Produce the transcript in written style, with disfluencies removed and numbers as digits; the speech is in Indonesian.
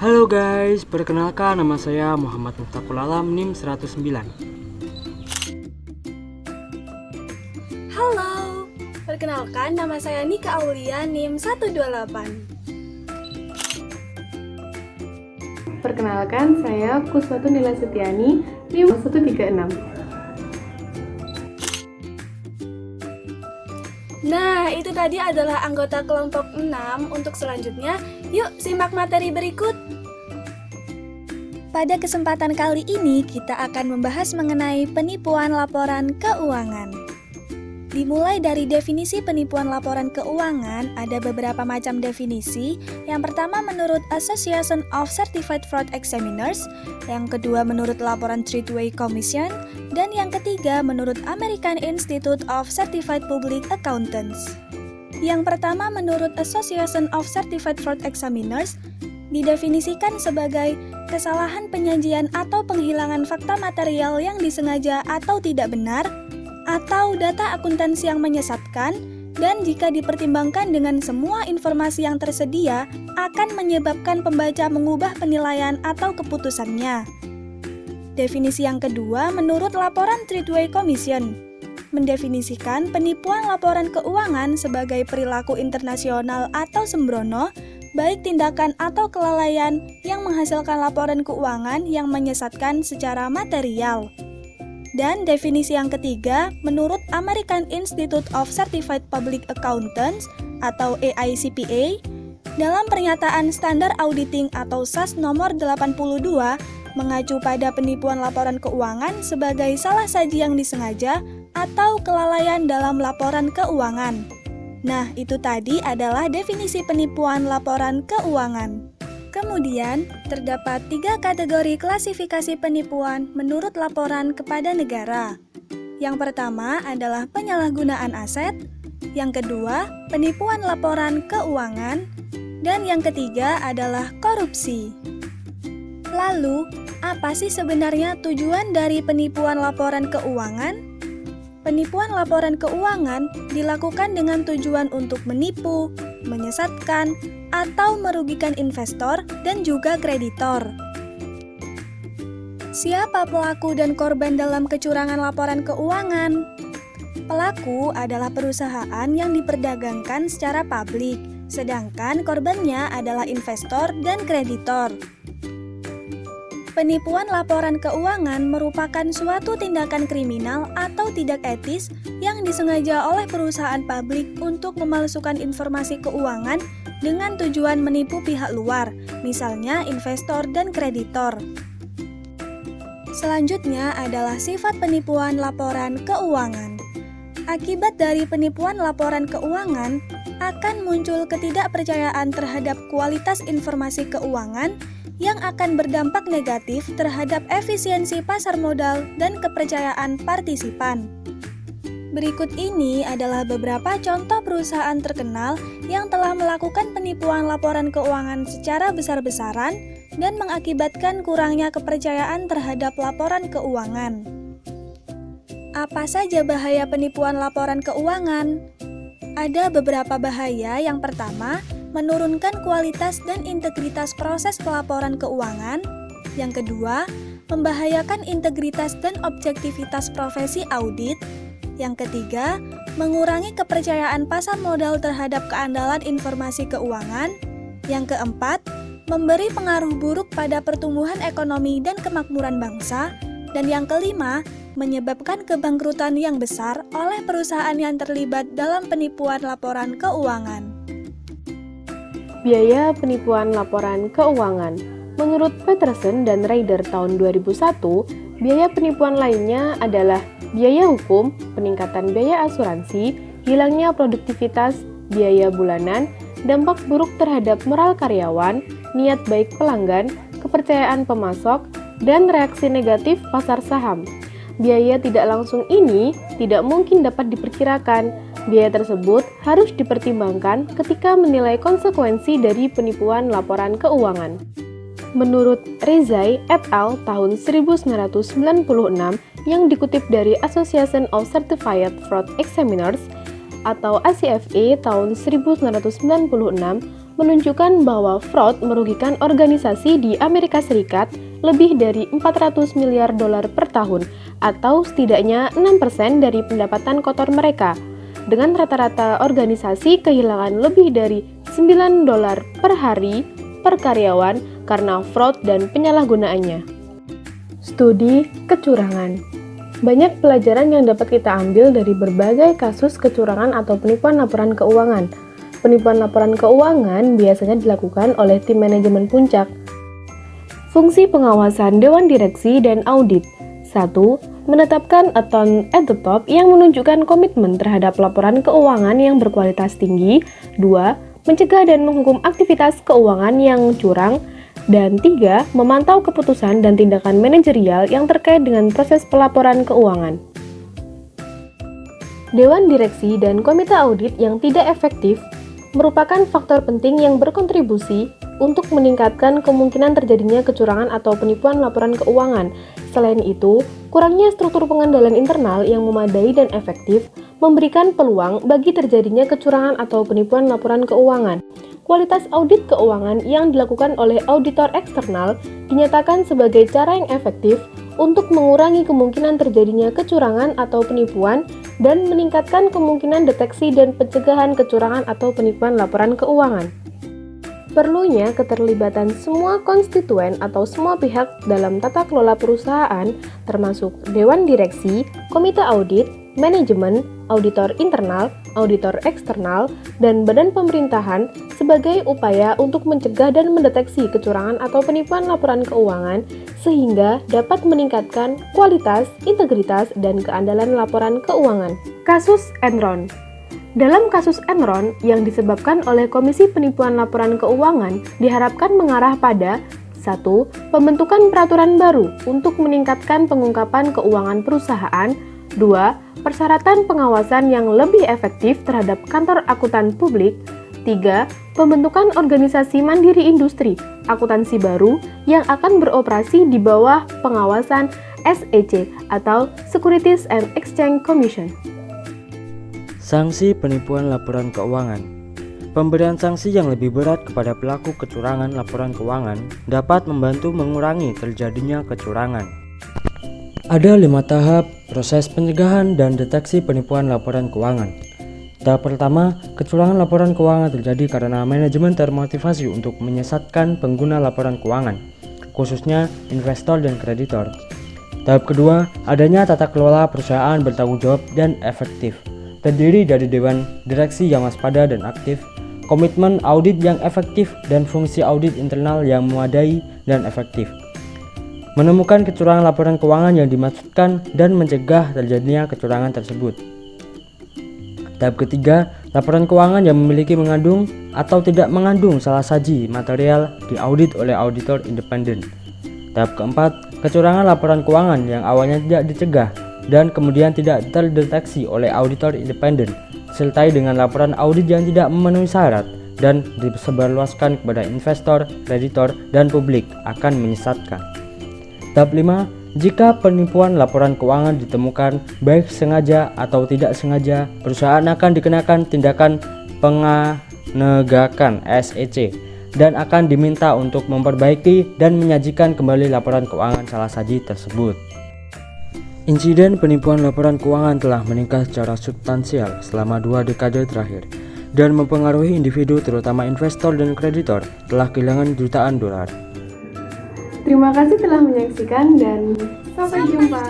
Halo guys, perkenalkan nama saya Muhammad Muftaqul Alam NIM 109. Halo, perkenalkan nama saya Nika Aulia NIM 128. Perkenalkan, saya Kuswatu Nila Setiani, NIM 136. Nah, itu tadi adalah anggota kelompok 6. Untuk selanjutnya, yuk simak materi berikut. Pada kesempatan kali ini, kita akan membahas mengenai penipuan laporan keuangan. Dimulai dari definisi penipuan laporan keuangan, ada beberapa macam definisi. Yang pertama menurut Association of Certified Fraud Examiners, yang kedua menurut laporan Treatway Commission, dan yang ketiga menurut American Institute of Certified Public Accountants. Yang pertama menurut Association of Certified Fraud Examiners, didefinisikan sebagai kesalahan penyajian atau penghilangan fakta material yang disengaja atau tidak benar, atau data akuntansi yang menyesatkan, dan jika dipertimbangkan dengan semua informasi yang tersedia, akan menyebabkan pembaca mengubah penilaian atau keputusannya. Definisi yang kedua menurut laporan Treatway Commission, mendefinisikan penipuan laporan keuangan sebagai perilaku internasional atau sembrono, baik tindakan atau kelalaian yang menghasilkan laporan keuangan yang menyesatkan secara material. Dan definisi yang ketiga, menurut American Institute of Certified Public Accountants atau AICPA, dalam pernyataan standar auditing atau SAS nomor 82, mengacu pada penipuan laporan keuangan sebagai salah saji yang disengaja atau kelalaian dalam laporan keuangan. Nah, itu tadi adalah definisi penipuan laporan keuangan. Kemudian, terdapat 3 kategori klasifikasi penipuan menurut laporan kepada negara. Yang pertama adalah penyalahgunaan aset, yang kedua, penipuan laporan keuangan, dan yang ketiga adalah korupsi. Lalu, apa sih sebenarnya tujuan dari penipuan laporan keuangan? Penipuan laporan keuangan dilakukan dengan tujuan untuk menipu, menyesatkan, atau merugikan investor dan juga kreditor. Siapa pelaku dan korban dalam kecurangan laporan keuangan? Pelaku adalah perusahaan yang diperdagangkan secara publik, sedangkan korbannya adalah investor dan kreditor. Penipuan laporan keuangan merupakan suatu tindakan kriminal atau tidak etis yang disengaja oleh perusahaan publik untuk memalsukan informasi keuangan dengan tujuan menipu pihak luar, misalnya investor dan kreditor. Selanjutnya adalah sifat penipuan laporan keuangan. Akibat dari penipuan laporan keuangan akan muncul ketidakpercayaan terhadap kualitas informasi keuangan yang akan berdampak negatif terhadap efisiensi pasar modal dan kepercayaan partisipan. Berikut ini adalah beberapa contoh perusahaan terkenal yang telah melakukan penipuan laporan keuangan secara besar-besaran dan mengakibatkan kurangnya kepercayaan terhadap laporan keuangan. Apa saja bahaya penipuan laporan keuangan? Ada beberapa bahaya. Yang pertama, menurunkan kualitas dan integritas proses pelaporan keuangan. Yang kedua, membahayakan integritas dan objektivitas profesi audit. Yang ketiga, mengurangi kepercayaan pasar modal terhadap keandalan informasi keuangan. Yang keempat, memberi pengaruh buruk pada pertumbuhan ekonomi dan kemakmuran bangsa. Dan yang kelima, menyebabkan kebangkrutan yang besar oleh perusahaan yang terlibat dalam penipuan laporan keuangan. Biaya penipuan laporan keuangan. Menurut Peterson dan Ryder tahun 2001, biaya penipuan lainnya adalah biaya hukum, peningkatan biaya asuransi, hilangnya produktivitas, biaya bulanan, dampak buruk terhadap moral karyawan, niat baik pelanggan, kepercayaan pemasok, dan reaksi negatif pasar saham. Biaya tidak langsung ini tidak mungkin dapat diperkirakan. Biaya tersebut harus dipertimbangkan ketika menilai konsekuensi dari penipuan laporan keuangan. Menurut Rezai et al. Tahun 1996 yang dikutip dari Association of Certified Fraud Examiners, atau ACFE tahun 1996 menunjukkan bahwa fraud merugikan organisasi di Amerika Serikat lebih dari 400 miliar dolar per tahun atau setidaknya 6% dari pendapatan kotor mereka. Dengan rata-rata organisasi kehilangan lebih dari 9 dolar per hari per karyawan karena fraud dan penyalahgunaannya. Studi kecurangan. Banyak pelajaran yang dapat kita ambil dari berbagai kasus kecurangan atau penipuan laporan keuangan. Penipuan laporan keuangan biasanya dilakukan oleh tim manajemen puncak. Fungsi pengawasan Dewan Direksi dan Audit. 1. Menetapkan account at the top yang menunjukkan komitmen terhadap laporan keuangan yang berkualitas tinggi. 2. Mencegah dan menghukum aktivitas keuangan yang curang. Dan 3. Memantau keputusan dan tindakan manajerial yang terkait dengan proses pelaporan keuangan. Dewan Direksi dan Komite Audit yang tidak efektif merupakan faktor penting yang berkontribusi untuk meningkatkan kemungkinan terjadinya kecurangan atau penipuan laporan keuangan. Selain itu, kurangnya struktur pengendalian internal yang memadai dan efektif memberikan peluang bagi terjadinya kecurangan atau penipuan laporan keuangan. Kualitas audit keuangan yang dilakukan oleh auditor eksternal dinyatakan sebagai cara yang efektif untuk mengurangi kemungkinan terjadinya kecurangan atau penipuan dan meningkatkan kemungkinan deteksi dan pencegahan kecurangan atau penipuan laporan keuangan. Perlunya keterlibatan semua konstituen atau semua pihak dalam tata kelola perusahaan, termasuk Dewan Direksi, Komite Audit, Manajemen, Auditor Internal, Auditor Eksternal, dan Badan Pemerintahan sebagai upaya untuk mencegah dan mendeteksi kecurangan atau penipuan laporan keuangan sehingga dapat meningkatkan kualitas, integritas, dan keandalan laporan keuangan. Kasus Enron. Dalam kasus Enron yang disebabkan oleh Komisi Penipuan Laporan Keuangan diharapkan mengarah pada 1. Pembentukan peraturan baru untuk meningkatkan pengungkapan keuangan perusahaan. 2. Persyaratan pengawasan yang lebih efektif terhadap kantor akuntan publik. 3. Pembentukan organisasi mandiri industri akuntansi baru yang akan beroperasi di bawah pengawasan SEC atau Securities and Exchange Commission. Sanksi penipuan laporan keuangan. Pemberian sanksi yang lebih berat kepada pelaku kecurangan laporan keuangan dapat membantu mengurangi terjadinya kecurangan. Ada 5 tahap proses pencegahan dan deteksi penipuan laporan keuangan. Tahap pertama, kecurangan laporan keuangan terjadi karena manajemen termotivasi untuk menyesatkan pengguna laporan keuangan, khususnya investor dan kreditor. Tahap kedua, adanya tata kelola perusahaan bertanggung jawab dan efektif, terdiri dari dewan direksi yang waspada dan aktif, komitmen audit yang efektif, dan fungsi audit internal yang memadai dan efektif. Menemukan kecurangan laporan keuangan yang dimaksudkan dan mencegah terjadinya kecurangan tersebut. Tahap ketiga, laporan keuangan yang memiliki mengandung atau tidak mengandung salah saji material diaudit oleh auditor independen. Tahap keempat, kecurangan laporan keuangan yang awalnya tidak dicegah dan kemudian tidak terdeteksi oleh auditor independen, disertai dengan laporan audit yang tidak memenuhi syarat dan disebarluaskan kepada investor, kreditor, dan publik akan menyesatkan. Tahap 5, jika penipuan laporan keuangan ditemukan baik sengaja atau tidak sengaja, perusahaan akan dikenakan tindakan penegakan SEC dan akan diminta untuk memperbaiki dan menyajikan kembali laporan keuangan salah saji tersebut. Insiden penipuan laporan keuangan telah meningkat secara substansial selama 2 dekade terakhir dan mempengaruhi individu terutama investor dan kreditor telah kehilangan jutaan dolar. Terima kasih telah menyaksikan dan sampai jumpa.